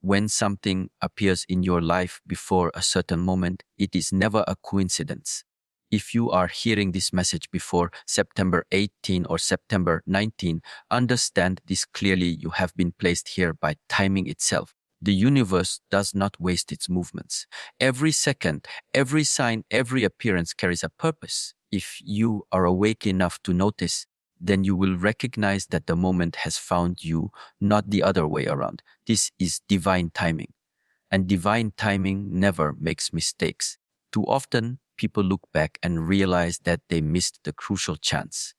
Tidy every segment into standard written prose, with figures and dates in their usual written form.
When something appears in your life before a certain moment, it is never a coincidence. If you are hearing this message before September 18 or September 19, understand this clearly. You have been placed here by timing itself. The universe does not waste its movements. Every second, every sign, every appearance carries a purpose. If you are awake enough to notice, then you will recognize that the moment has found you, not the other way around. This is divine timing. And divine timing never makes mistakes. Too often, people look back and realize that they missed the crucial chance.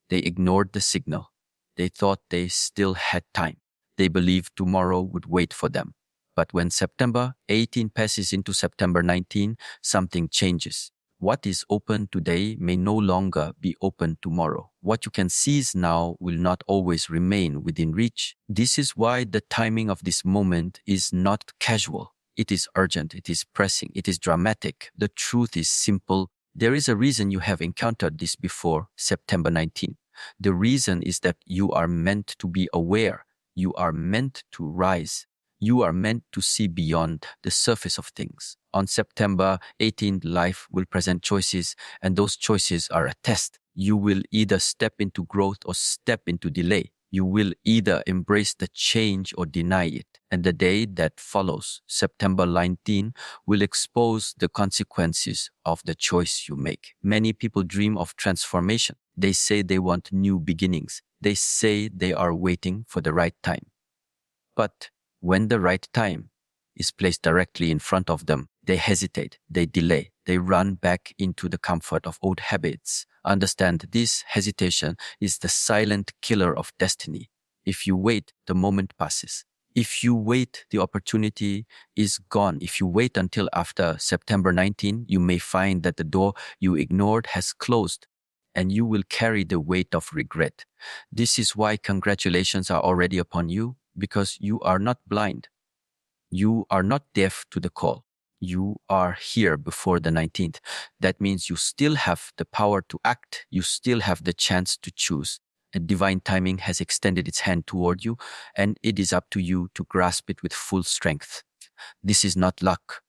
They ignored the signal. They thought they still had time. They believed tomorrow would wait for them. But when September 18 passes into September 19, something changes. What is open today may no longer be open tomorrow. What you can seize now will not always remain within reach. This is why the timing of this moment is not casual. It is urgent, it is pressing, it is dramatic. The truth is simple. There is a reason you have encountered this before September 19. The reason is that you are meant to be aware. You are meant to rise. You are meant to see beyond the surface of things. On September 18th, life will present choices, and those choices are a test. You will either step into growth or step into delay. You will either embrace the change or deny it. And the day that follows, September 19, will expose the consequences of the choice you make. Many people dream of transformation. They say they want new beginnings. They say they are waiting for the right time. But when the right time is placed directly in front of them, they hesitate, they delay, they run back into the comfort of old habits. Understand, this hesitation is the silent killer of destiny. If you wait, the moment passes. If you wait, the opportunity is gone. If you wait until after September 19, you may find that the door you ignored has closed, and you will carry the weight of regret. This is why congratulations are already upon you, because you are not blind. You are not deaf to the call. You are here before the 19th. That means you still have the power to act. You still have the chance to choose. And divine timing has extended its hand toward you, and it is up to you to grasp it with full strength. This is not luck.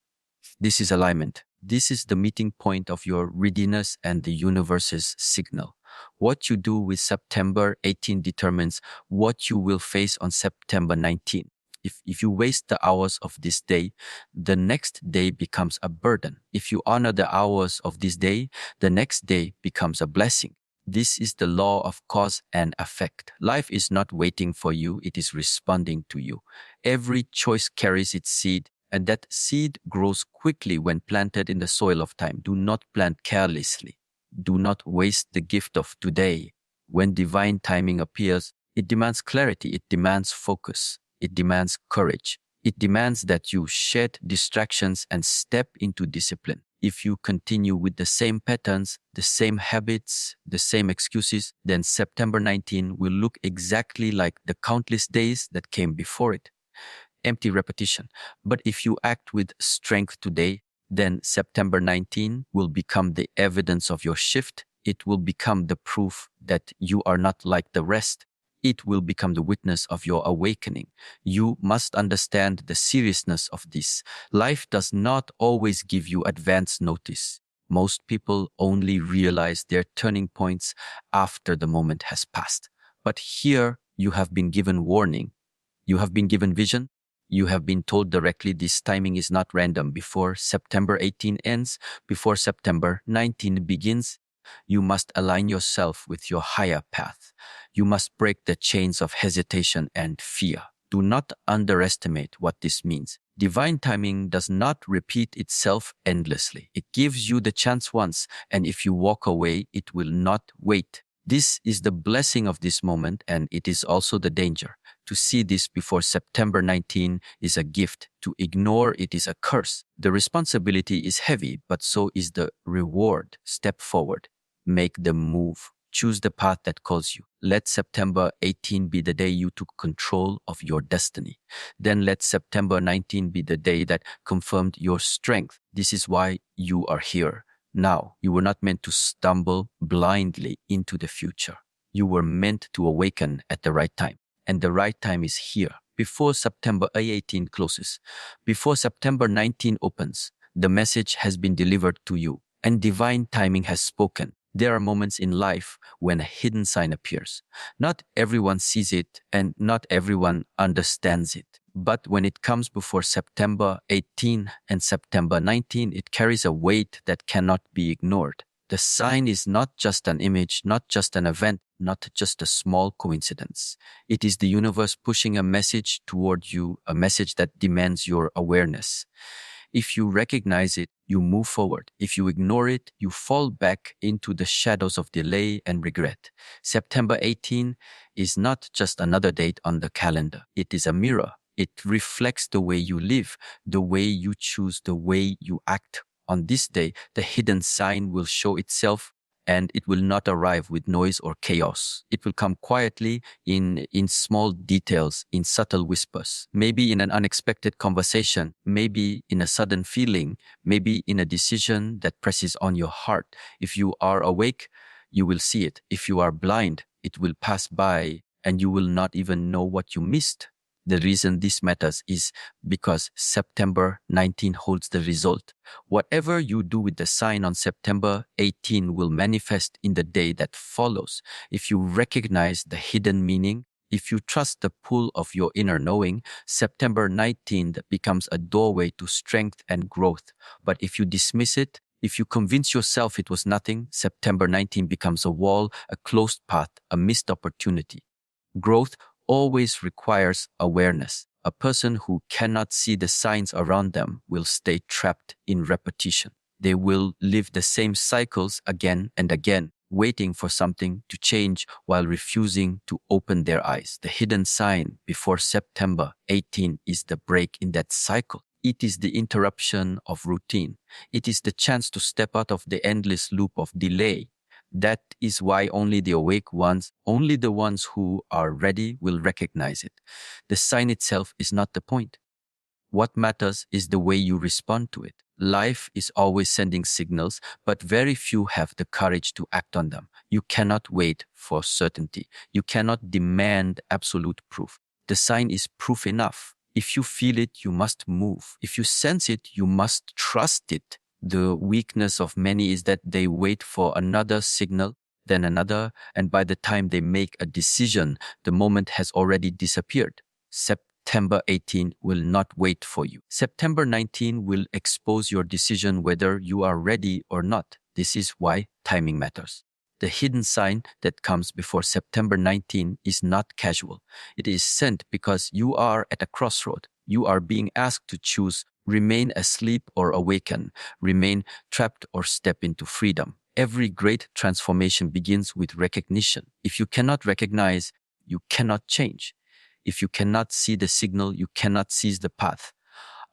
This is alignment. This is the meeting point of your readiness and the universe's signal. What you do with September 18 determines what you will face on September 19. If you waste the hours of this day, the next day becomes a burden. If you honor the hours of this day, the next day becomes a blessing. This is the law of cause and effect. Life is not waiting for you, it is responding to you. Every choice carries its seed, and that seed grows quickly when planted in the soil of time. Do not plant carelessly. Do not waste the gift of today. When divine timing appears, it demands clarity, it demands focus, it demands courage. It demands that you shed distractions and step into discipline. If you continue with the same patterns, the same habits, the same excuses, then September 19 will look exactly like the countless days that came before it. Empty repetition. But if you act with strength today, then September 19 will become the evidence of your shift. It will become the proof that you are not like the rest. It will become the witness of your awakening. You must understand the seriousness of this. Life does not always give you advance notice. Most people only realize their turning points after the moment has passed. But here you have been given warning. You have been given vision. You have been told directly this timing is not random. Before September 18 ends, before September 19 begins, you must align yourself with your higher path. You must break the chains of hesitation and fear. Do not underestimate what this means. Divine timing does not repeat itself endlessly. It gives you the chance once, and if you walk away, it will not wait. This is the blessing of this moment, and it is also the danger. To see this before September 19 is a gift. To ignore it is a curse. The responsibility is heavy, but so is the reward. Step forward. Make the move. Choose the path that calls you. Let September 18 be the day you took control of your destiny. Then let September 19 be the day that confirmed your strength. This is why you are here. Now, you were not meant to stumble blindly into the future. You were meant to awaken at the right time. And the right time is here, before September 18 closes, before September 19 opens, the message has been delivered to you, and divine timing has spoken. There are moments in life when a hidden sign appears. Not everyone sees it and not everyone understands it. But when it comes before September 18 and September 19, it carries a weight that cannot be ignored. The sign is not just an image, not just an event, not just a small coincidence. It is the universe pushing a message toward you, a message that demands your awareness. If you recognize it, you move forward. If you ignore it, you fall back into the shadows of delay and regret. September 18 is not just another date on the calendar. It is a mirror. It reflects the way you live, the way you choose, the way you act. On this day, the hidden sign will show itself, and it will not arrive with noise or chaos. It will come quietly in small details, in subtle whispers, maybe in an unexpected conversation, maybe in a sudden feeling, maybe in a decision that presses on your heart. If you are awake, you will see it. If you are blind, it will pass by and you will not even know what you missed. The reason this matters is because September 19 holds the result. Whatever you do with the sign on September 18 will manifest in the day that follows. If you recognize the hidden meaning, if you trust the pull of your inner knowing, September 19 becomes a doorway to strength and growth. But if you dismiss it, if you convince yourself it was nothing, September 19 becomes a wall, a closed path, a missed opportunity. Growth always requires awareness. A person who cannot see the signs around them will stay trapped in repetition. They will live the same cycles again and again, waiting for something to change while refusing to open their eyes. The hidden sign before September 18 is the break in that cycle. It is the interruption of routine. It is the chance to step out of the endless loop of delay. That is why only the awake ones, only the ones who are ready will recognize it. The sign itself is not the point. What matters is the way you respond to it. Life is always sending signals, but very few have the courage to act on them. You cannot wait for certainty. You cannot demand absolute proof. The sign is proof enough. If you feel it, you must move. If you sense it, you must trust it. The weakness of many is that they wait for another signal, then another, and by the time they make a decision, the moment has already disappeared. September 18 will not wait for you. September 19 will expose your decision whether you are ready or not. This is why timing matters. The hidden sign that comes before September 19 is not casual. It is sent because you are at a crossroad. You are being asked to choose: remain asleep or awaken, remain trapped or step into freedom. Every great transformation begins with recognition. If you cannot recognize, you cannot change. If you cannot see the signal, you cannot seize the path.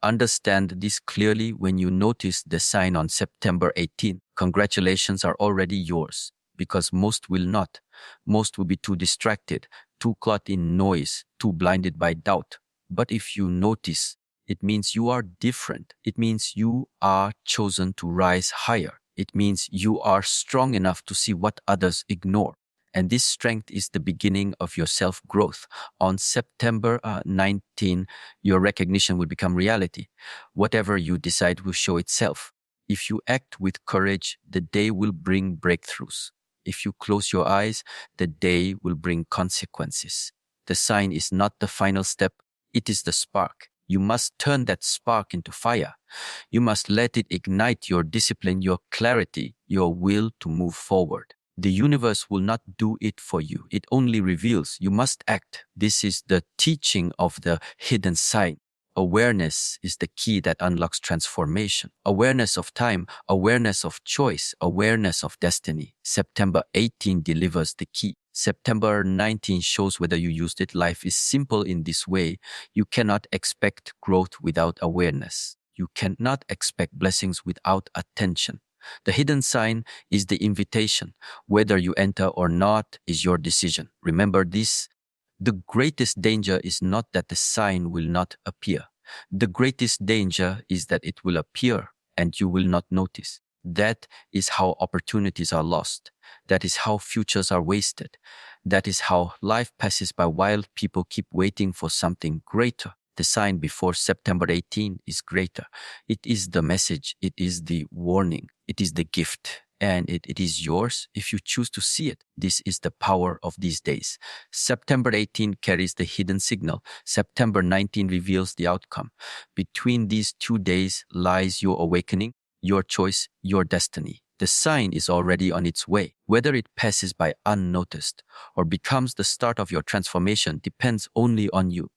Understand this clearly when you notice the sign on September 18. Congratulations are already yours, because most will not. Most will be too distracted, too caught in noise, too blinded by doubt. But if you notice, it means you are different. It means you are chosen to rise higher. It means you are strong enough to see what others ignore. And this strength is the beginning of your self-growth. On September 19, your recognition will become reality. Whatever you decide will show itself. If you act with courage, the day will bring breakthroughs. If you close your eyes, the day will bring consequences. The sign is not the final step, it is the spark. You must turn that spark into fire. You must let it ignite your discipline, your clarity, your will to move forward. The universe will not do it for you. It only reveals. You must act. This is the teaching of the hidden sign. Awareness is the key that unlocks transformation. Awareness of time, awareness of choice, awareness of destiny. September 18 delivers the key. September 19 shows whether you used it. Life is simple in this way. You cannot expect growth without awareness. You cannot expect blessings without attention. The hidden sign is the invitation. Whether you enter or not is your decision. Remember this. The greatest danger is not that the sign will not appear. The greatest danger is that it will appear and you will not notice. That is how opportunities are lost. That is how futures are wasted. That is how life passes by while people keep waiting for something greater. The sign before September 18 is greater. It is the message. It is the warning. It is the gift. And it is yours if you choose to see it. This is the power of these days. September 18 carries the hidden signal. September 19 reveals the outcome. Between these 2 days lies your awakening, your choice, your destiny. The sign is already on its way. Whether it passes by unnoticed or becomes the start of your transformation depends only on you.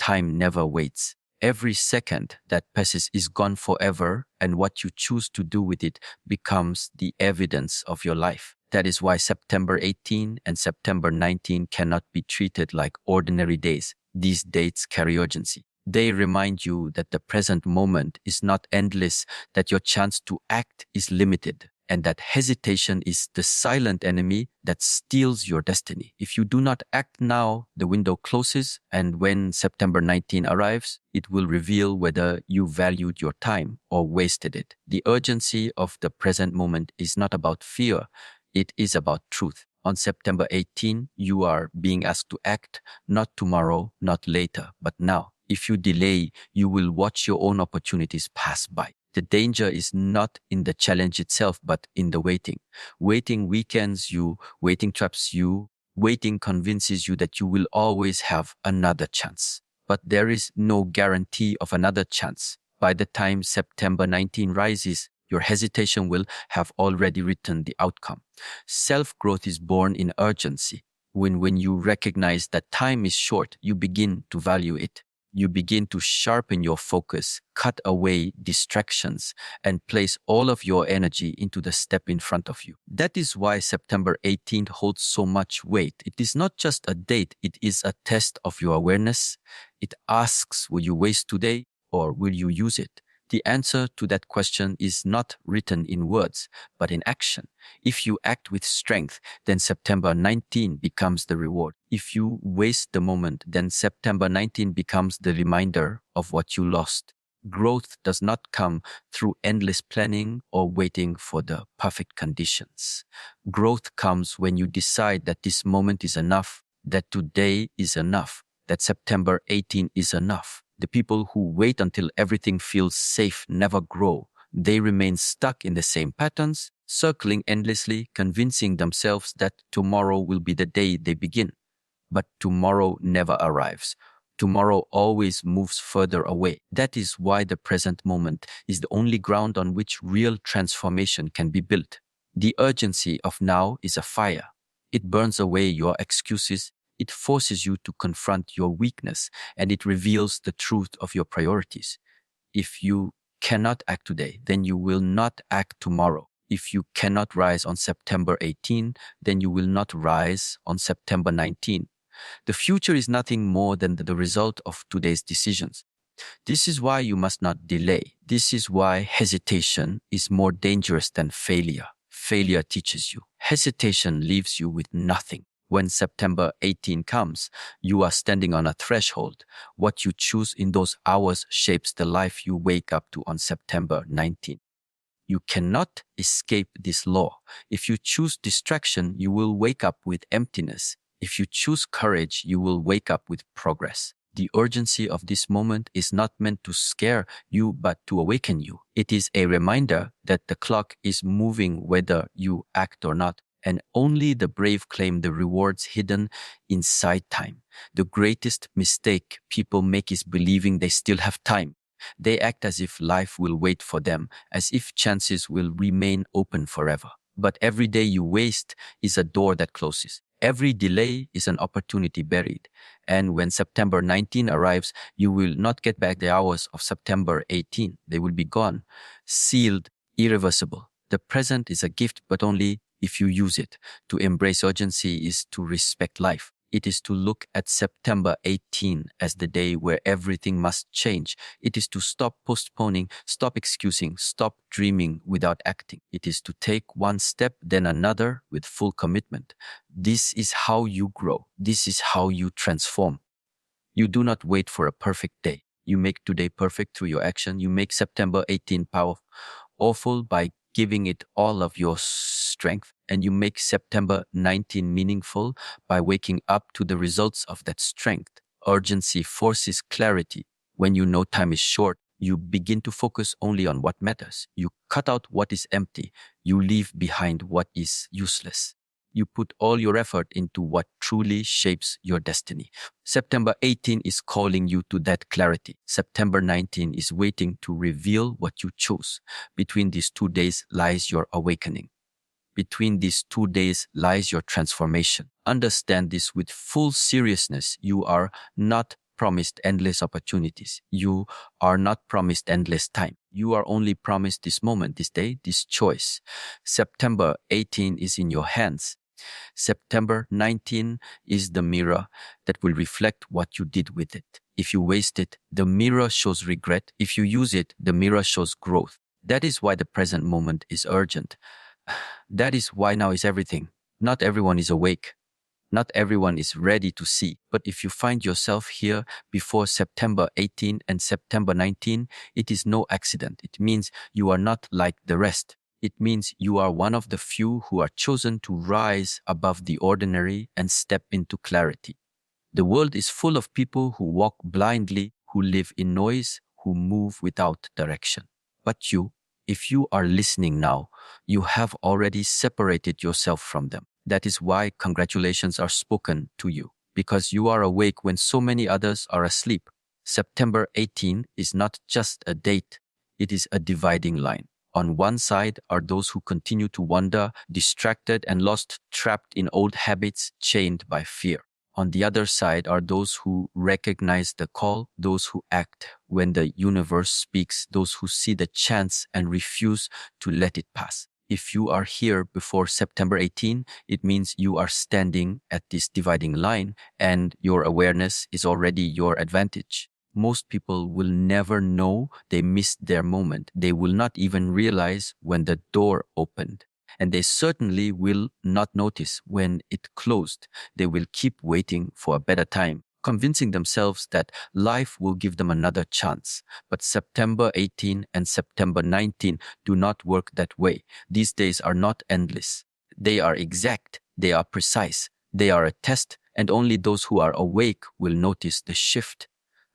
Time never waits. Every second that passes is gone forever, and what you choose to do with it becomes the evidence of your life. That is why September 18 and September 19 cannot be treated like ordinary days. These dates carry urgency. They remind you that the present moment is not endless, that your chance to act is limited, and that hesitation is the silent enemy that steals your destiny. If you do not act now, the window closes, and when September 19 arrives, it will reveal whether you valued your time or wasted it. The urgency of the present moment is not about fear, it is about truth. On September 18, you are being asked to act, not tomorrow, not later, but now. If you delay, you will watch your own opportunities pass by. The danger is not in the challenge itself, but in the waiting. Waiting weakens you, waiting traps you, waiting convinces you that you will always have another chance. But there is no guarantee of another chance. By the time September 19 rises, your hesitation will have already written the outcome. Self-growth is born in urgency. When you recognize that time is short, you begin to value it. You begin to sharpen your focus, cut away distractions, and place all of your energy into the step in front of you. That is why September 18th holds so much weight. It is not just a date, it is a test of your awareness. It asks, will you waste today or will you use it? The answer to that question is not written in words, but in action. If you act with strength, then September 19 becomes the reward. If you waste the moment, then September 19 becomes the reminder of what you lost. Growth does not come through endless planning or waiting for the perfect conditions. Growth comes when you decide that this moment is enough, that today is enough, that September 18 is enough. The people who wait until everything feels safe never grow. They remain stuck in the same patterns, circling endlessly, convincing themselves that tomorrow will be the day they begin. But tomorrow never arrives. Tomorrow always moves further away. That is why the present moment is the only ground on which real transformation can be built. The urgency of now is a fire. It burns away your excuses. It forces you to confront your weakness, and it reveals the truth of your priorities. If you cannot act today, then you will not act tomorrow. If you cannot rise on September 18, then you will not rise on September 19. The future is nothing more than the result of today's decisions. This is why you must not delay. This is why hesitation is more dangerous than failure. Failure teaches you. Hesitation leaves you with nothing. When September 18 comes, you are standing on a threshold. What you choose in those hours shapes the life you wake up to on September 19. You cannot escape this law. If you choose distraction, you will wake up with emptiness. If you choose courage, you will wake up with progress. The urgency of this moment is not meant to scare you, but to awaken you. It is a reminder that the clock is moving whether you act or not, and only the brave claim the rewards hidden inside time. The greatest mistake people make is believing they still have time. They act as if life will wait for them, as if chances will remain open forever. But every day you waste is a door that closes. Every delay is an opportunity buried. And when September 19 arrives, you will not get back the hours of September 18. They will be gone, sealed, irreversible. The present is a gift, but only if you use it. To embrace urgency is to respect life. It is to look at September 18 as the day where everything must change. It is to stop postponing, stop excusing, stop dreaming without acting. It is to take one step, then another with full commitment. This is how you grow. This is how you transform. You do not wait for a perfect day. You make today perfect through your action. You make September 18 powerful by giving it all of your strength, and you make September 19 meaningful by waking up to the results of that strength. Urgency forces clarity. When you know time is short, you begin to focus only on what matters. You cut out what is empty. You leave behind what is useless. You put all your effort into what truly shapes your destiny. September 18 is calling you to that clarity. September 19 is waiting to reveal what you chose. Between these 2 days lies your awakening. Between these 2 days lies your transformation. Understand this with full seriousness. You are not promised endless opportunities. You are not promised endless time. You are only promised this moment, this day, this choice. September 18 is in your hands. September 19 is the mirror that will reflect what you did with it. If you waste it, the mirror shows regret. If you use it, the mirror shows growth. That is why the present moment is urgent. That is why now is everything. Not everyone is awake. Not everyone is ready to see. But if you find yourself here before September 18 and September 19, it is no accident. It means you are not like the rest. It means you are one of the few who are chosen to rise above the ordinary and step into clarity. The world is full of people who walk blindly, who live in noise, who move without direction. But you, if you are listening now, you have already separated yourself from them. That is why congratulations are spoken to you, because you are awake when so many others are asleep. September 18 is not just a date, it is a dividing line. On one side are those who continue to wander, distracted and lost, trapped in old habits, chained by fear. On the other side are those who recognize the call, those who act when the universe speaks, those who see the chance and refuse to let it pass. If you are here before September 18, it means you are standing at this dividing line and your awareness is already your advantage. Most people will never know they missed their moment. They will not even realize when the door opened. And they certainly will not notice when it closed. They will keep waiting for a better time, convincing themselves that life will give them another chance. But September 18 and September 19 do not work that way. These days are not endless. They are exact. They are precise. They are a test, and only those who are awake will notice the shift.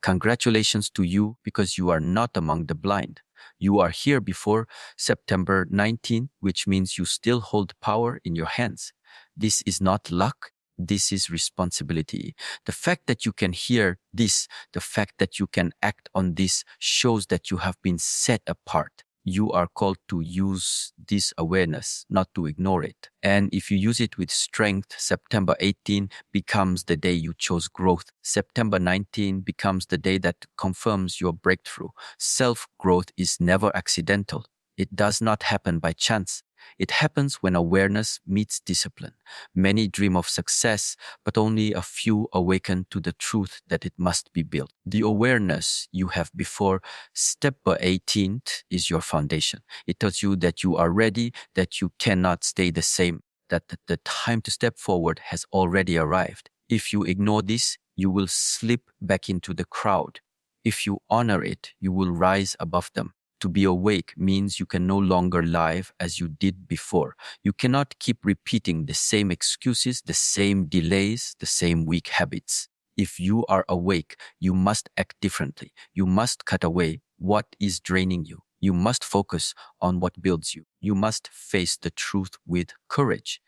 Congratulations to you, because you are not among the blind. You are here before September 19, which means you still hold power in your hands. This is not luck. This is responsibility. The fact that you can hear this, the fact that you can act on this, shows that you have been set apart. You are called to use this awareness, not to ignore it. And if you use it with strength, September 18 becomes the day you chose growth. September 19 becomes the day that confirms your breakthrough. Self-growth is never accidental. It does not happen by chance. It happens when awareness meets discipline. Many dream of success, but only a few awaken to the truth that it must be built. The awareness you have before September 18 is your foundation. It tells you that you are ready, that you cannot stay the same, that the time to step forward has already arrived. If you ignore this, you will slip back into the crowd. If you honor it, you will rise above them. To be awake means you can no longer live as you did before. You cannot keep repeating the same excuses, the same delays, the same weak habits. If you are awake, you must act differently. You must cut away what is draining you. You must focus on what builds you. You must face the truth with courage.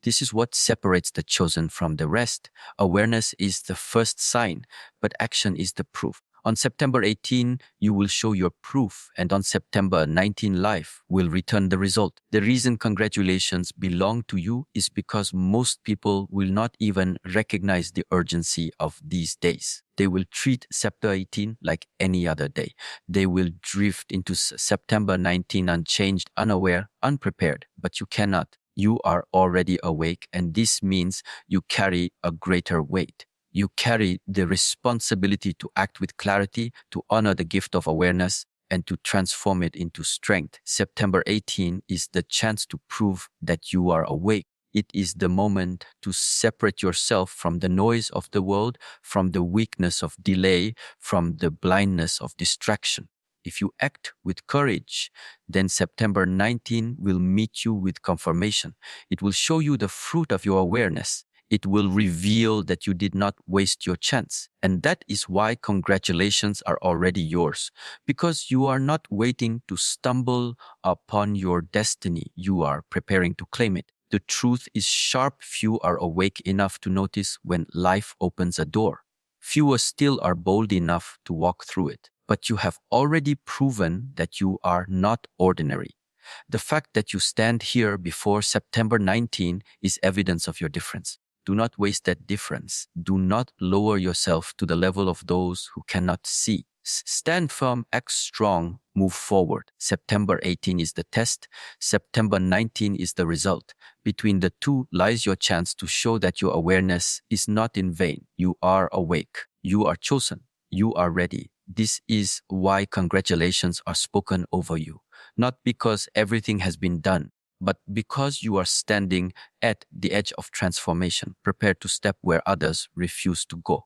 This is what separates the chosen from the rest. Awareness is the first sign, but action is the proof. On September 18, you will show your proof, and on September 19, life will return the result. The reason congratulations belong to you is because most people will not even recognize the urgency of these days. They will treat September 18 like any other day. They will drift into September 19 unchanged, unaware, unprepared. But you cannot. You are already awake, and this means you carry a greater weight. You carry the responsibility to act with clarity, to honor the gift of awareness, and to transform it into strength. September 18 is the chance to prove that you are awake. It is the moment to separate yourself from the noise of the world, from the weakness of delay, from the blindness of distraction. If you act with courage, then September 19 will meet you with confirmation. It will show you the fruit of your awareness. It will reveal that you did not waste your chance. And that is why congratulations are already yours, because you are not waiting to stumble upon your destiny. You are preparing to claim it. The truth is sharp. Few are awake enough to notice when life opens a door. Fewer still are bold enough to walk through it. But you have already proven that you are not ordinary. The fact that you stand here before September 19 is evidence of your difference. Do not waste that difference. Do not lower yourself to the level of those who cannot see. Stand firm, act strong, move forward. September 18 is the test. September 19 is the result. Between the two lies your chance to show that your awareness is not in vain. You are awake. You are chosen. You are ready. This is why congratulations are spoken over you. Not because everything has been done, but because you are standing at the edge of transformation, prepared to step where others refuse to go.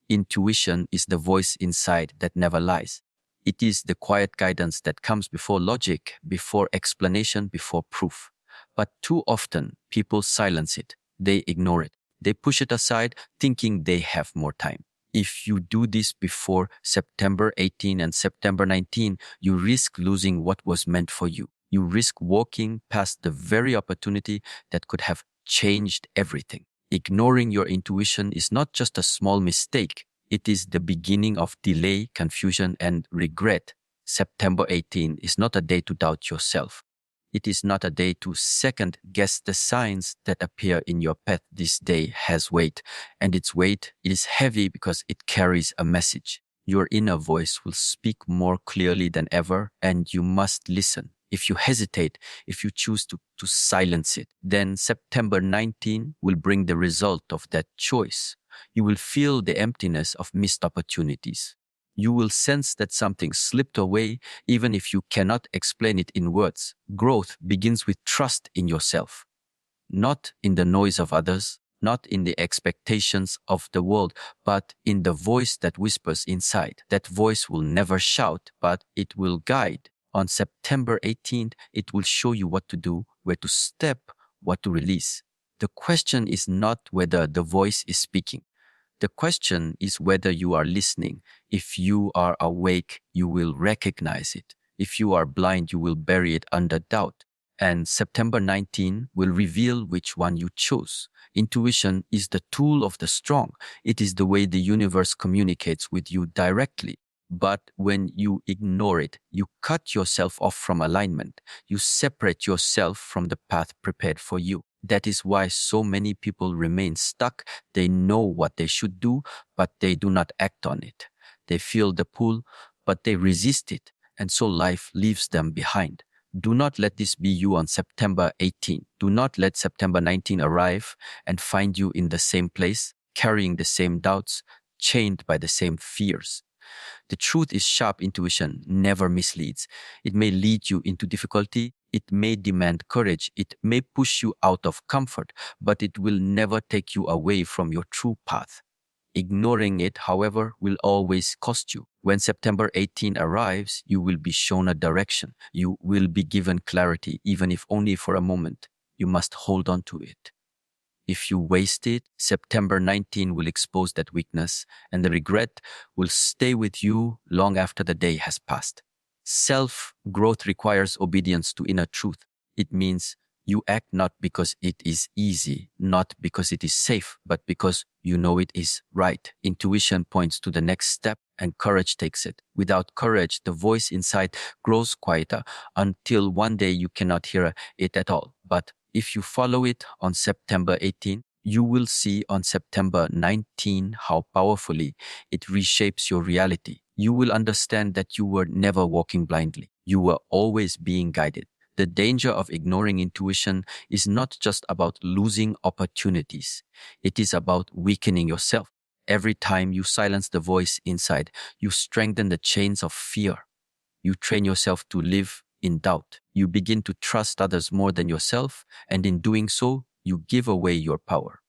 Intuition is the voice inside that never lies. It is the quiet guidance that comes before logic, before explanation, before proof. But too often, people silence it. They ignore it. They push it aside, thinking they have more time. If you do this before September 18 and September 19, you risk losing what was meant for you. You risk walking past the very opportunity that could have changed everything. Ignoring your intuition is not just a small mistake. It is the beginning of delay, confusion, and regret. September 18 is not a day to doubt yourself. It is not a day to second guess the signs that appear in your path. This day has weight, and its weight is heavy because it carries a message. Your inner voice will speak more clearly than ever, and you must listen. If you hesitate, if you choose to silence it, then September 19 will bring the result of that choice. You will feel the emptiness of missed opportunities. You will sense that something slipped away, even if you cannot explain it in words. Growth begins with trust in yourself, not in the noise of others, not in the expectations of the world, but in the voice that whispers inside. That voice will never shout, but it will guide. On September 18th, it will show you what to do, where to step, what to release. The question is not whether the voice is speaking. The question is whether you are listening. If you are awake, you will recognize it. If you are blind, you will bury it under doubt. And September 19 will reveal which one you chose. Intuition is the tool of the strong. It is the way the universe communicates with you directly. But when you ignore it, you cut yourself off from alignment. You separate yourself from the path prepared for you. That is why so many people remain stuck. They know what they should do, but they do not act on it. They feel the pull, but they resist it. And so life leaves them behind. Do not let this be you on September 18. Do not let September 19 arrive and find you in the same place, carrying the same doubts, chained by the same fears. The truth is sharp intuition never misleads. It may lead you into difficulty. It may demand courage. It may push you out of comfort, but it will never take you away from your true path. Ignoring it, however, will always cost you. When September 18 arrives, you will be shown a direction. You will be given clarity, even if only for a moment. You must hold on to it. If you waste it, September 19 will expose that weakness, and the regret will stay with you long after the day has passed. Self-growth requires obedience to inner truth. It means you act not because it is easy, not because it is safe, but because you know it is right. Intuition points to the next step, and courage takes it. Without courage, the voice inside grows quieter until one day you cannot hear it at all. But if you follow it on September 18, you will see on September 19 how powerfully it reshapes your reality. You will understand that you were never walking blindly. You were always being guided. The danger of ignoring intuition is not just about losing opportunities. It is about weakening yourself. Every time you silence the voice inside, you strengthen the chains of fear. You train yourself to live in doubt. You begin to trust others more than yourself, and in doing so, you give away your power.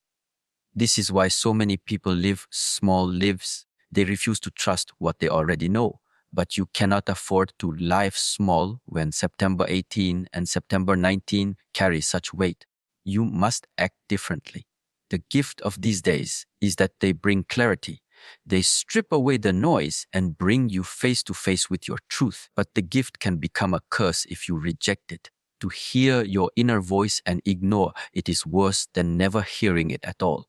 This is why so many people live small lives. They refuse to trust what they already know. but you cannot afford to live small when September 18 and September 19 carry such weight. You must act differently. The gift of these days is that they bring clarity. They strip away the noise and bring you face to face with your truth. But the gift can become a curse if you reject it. To hear your inner voice and ignore it is worse than never hearing it at all.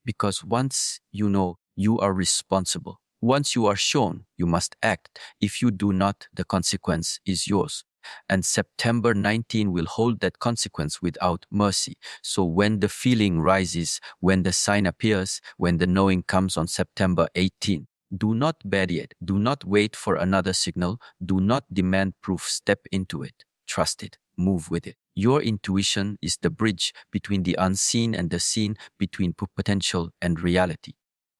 Because once you know, you are responsible. Once you are shown, you must act. If you do not, the consequence is yours. And September 19 will hold that consequence without mercy. So when the feeling rises, when the sign appears, when the knowing comes on September 18, do not bury it. Do not wait for another signal. Do not demand proof. Step into it. Trust it. Move with it. Your intuition is the bridge between the unseen and the seen, between potential and reality.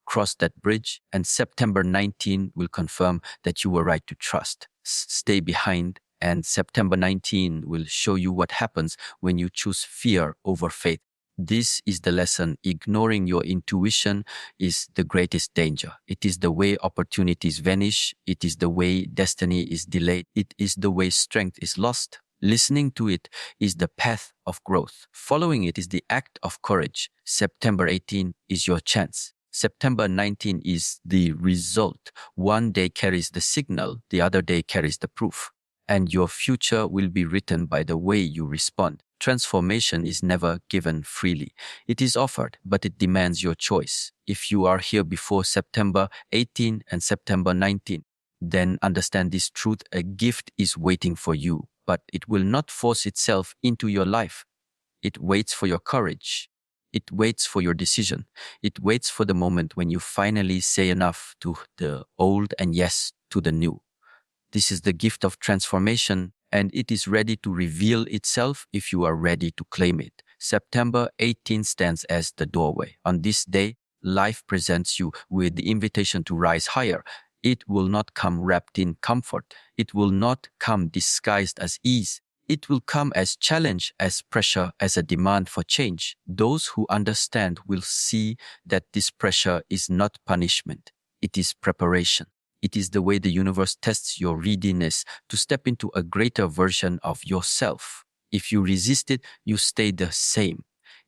Cross that bridge, and September 19 will confirm that you were right to trust. Stay behind, and September 19 will show you what happens when you choose fear over faith. This is the lesson. Ignoring your intuition is the greatest danger. It is the way opportunities vanish. It is the way destiny is delayed. It is the way strength is lost. Listening to it is the path of growth. Following it is the act of courage. September 18 is your chance. September 19 is the result. One day carries the signal, the other day carries the proof. And your future will be written by the way you respond. Transformation is never given freely. It is offered, but it demands your choice. If you are here before September 18 and September 19, then understand this truth: a gift is waiting for you, but it will not force itself into your life. It waits for your courage. It waits for your decision. It waits for the moment when you finally say enough to the old and yes to the new. This is the gift of transformation, and it is ready to reveal itself if you are ready to claim it. September 18 stands as the doorway. On this day, life presents you with the invitation to rise higher. It will not come wrapped in comfort. It will not come disguised as ease. It will come as challenge, as pressure, as a demand for change. Those who understand will see that this pressure is not punishment. It is preparation. It is the way the universe tests your readiness to step into a greater version of yourself. If you resist it, you stay the same.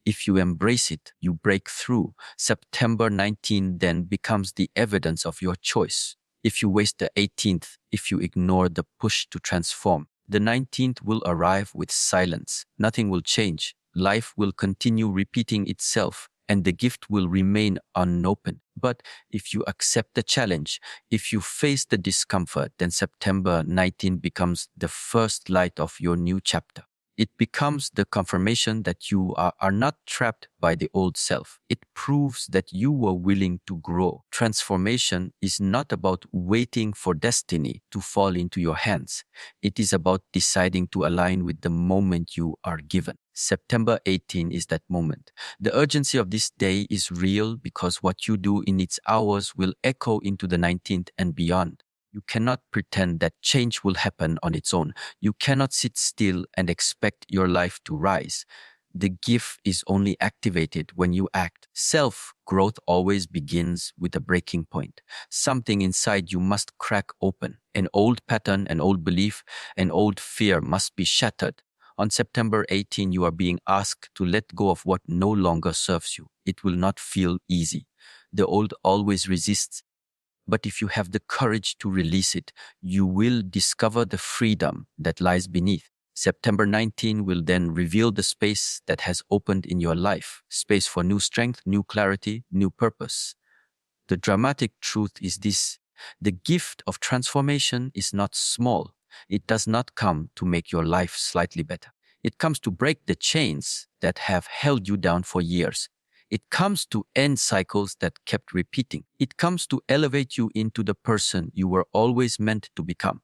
If you embrace it, you break through. September 19 then becomes the evidence of your choice. If you waste the 18th, if you ignore the push to transform, the 19th will arrive with silence. Nothing will change. Life will continue repeating itself, and the gift will remain unopened. But if you accept the challenge, if you face the discomfort, then September 19 becomes the first light of your new chapter. It becomes the confirmation that you are not trapped by the old self. It proves that you were willing to grow. Transformation is not about waiting for destiny to fall into your hands. It is about deciding to align with the moment you are given. September 18 is that moment. The urgency of this day is real because what you do in its hours will echo into the 19th and beyond. You cannot pretend that change will happen on its own. You cannot sit still and expect your life to rise. The gift is only activated when you act. Self-growth always begins with a breaking point. Something inside you must crack open. An old pattern, an old belief, an old fear must be shattered. On September 18, you are being asked to let go of what no longer serves you. It will not feel easy. The old always resists. But if you have the courage to release it, you will discover the freedom that lies beneath. September 19 will then reveal the space that has opened in your life, space for new strength, new clarity, new purpose. The dramatic truth is this: the gift of transformation is not small. It does not come to make your life slightly better. It comes to break the chains that have held you down for years. It comes to end cycles that kept repeating. It comes to elevate you into the person you were always meant to become.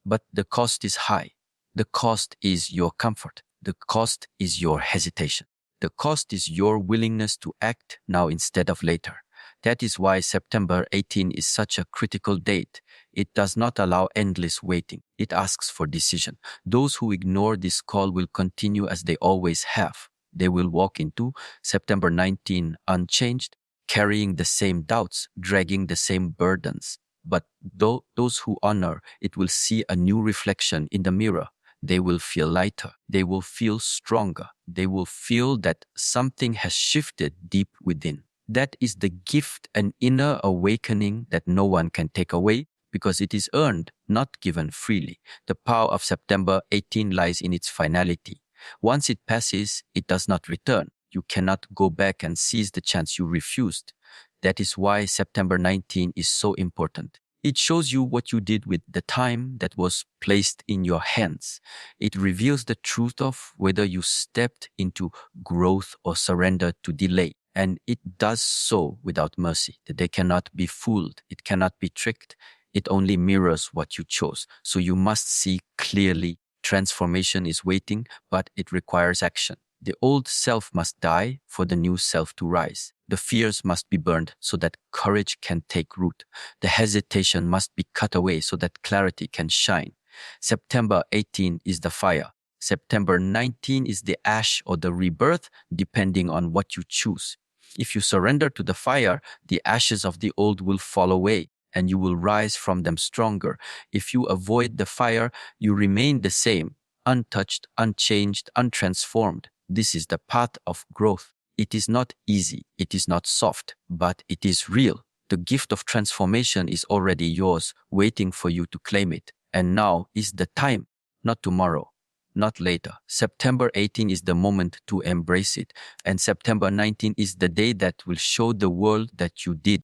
But the cost is high. The cost is your comfort. The cost is your hesitation. The cost is your willingness to act now instead of later. That is why September 18 is such a critical date. It does not allow endless waiting. It asks for decision. Those who ignore this call will continue as they always have. They will walk into September 19 unchanged, carrying the same doubts, dragging the same burdens. But those who honor it will see a new reflection in the mirror. They will feel lighter. They will feel stronger. They will feel that something has shifted deep within. That is the gift, an inner awakening that no one can take away because it is earned, not given freely. The power of September 18 lies in its finality. Once it passes, it does not return. You cannot go back and seize the chance you refused. That is why September 19 is so important. It shows you what you did with the time that was placed in your hands. It reveals the truth of whether you stepped into growth or surrendered to delay. And it does so without mercy. They cannot be fooled. It cannot be tricked. It only mirrors what you chose. So you must see clearly. Transformation is waiting, but it requires action. The old self must die for the new self to rise. The fears must be burned so that courage can take root. The hesitation must be cut away so that clarity can shine. September 18 is the fire. September 19 is the ash or the rebirth, depending on what you choose. If you surrender to the fire, the ashes of the old will fall away, and you will rise from them stronger. If you avoid the fire, you remain the same, untouched, unchanged, untransformed. This is the path of growth. It is not easy, it is not soft, but it is real. The gift of transformation is already yours, waiting for you to claim it. And now is the time, not tomorrow, not later. September 18 is the moment to embrace it, and September 19 is the day that will show the world that you did